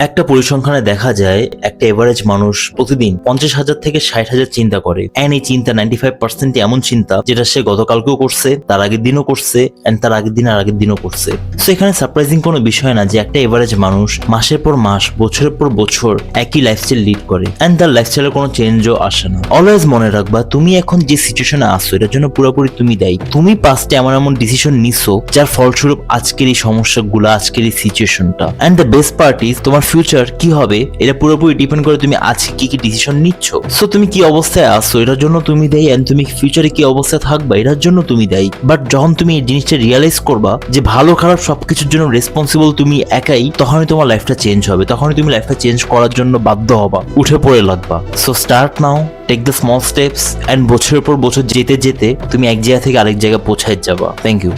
একটা পরিসংখ্যানে দেখা যায় একটা এভারেজ মানুষ প্রতিদিন 50,000 থেকে 60,000 চিন্তা করে। এন্ড এই চিন্তা 95% এমন চিন্তা যেটা সে গতকালকেও করছে, তার আগের দিনও করছে, এন্ড তার আগের দিন আর আগের দিনও করছে। সো এখানে সারপ্রাইজিং কোনো বিষয় না যে একটা এভারেজ মানুষ মাসের পর মাস, বছরের পর বছর একই লাইফস্টাইল লিড করে এন্ড তার লাইফস্টাইলে কোনো চেঞ্জও আসে না। অলওয়েজ মনে রাখবা, তুমি এখন যে সিচুয়েশনে আসছো এটার জন্য পুরোপুরি তুমি দায়ী। তুমি পাস্টে এমন এমন ডিসিশন নিছো যার ফলস্বরূপ আজকের এই সমস্যাগুলো, আজকের এই সিচুয়েশনটা। And the best part is তোমার ফিউচার কি হবে এটা পুরোপুরি ডিপেন্ড করে তুমি আজকে কি কি ডিসিশন নিচ্ছ। সো তুমি কি অবস্থায় আসছো এটার জন্য তুমি দায়ী, এন্ড তুমি ফিউচারে কি অবস্থায় থাকবা এটার জন্য তুমি দায়ী। বাট যখন তুমি এই জিনিসটা রিয়েলাইজ করবা যে ভালো খারাপ সবকিছুর জন্য রেসপন্সিবল তুমি একাই, তখনই তোমার লাইফটা চেঞ্জ হবে, তখনই তুমি লাইফটা চেঞ্জ করার জন্য বাধ্য হবা, উঠে পড়ে লাগবা। So start now, take the small steps, and বছরের পর বছর যেতে যেতে তুমি এক জায়গা থেকে আরেক জায়গায় পৌঁছায় যাবা। Thank you.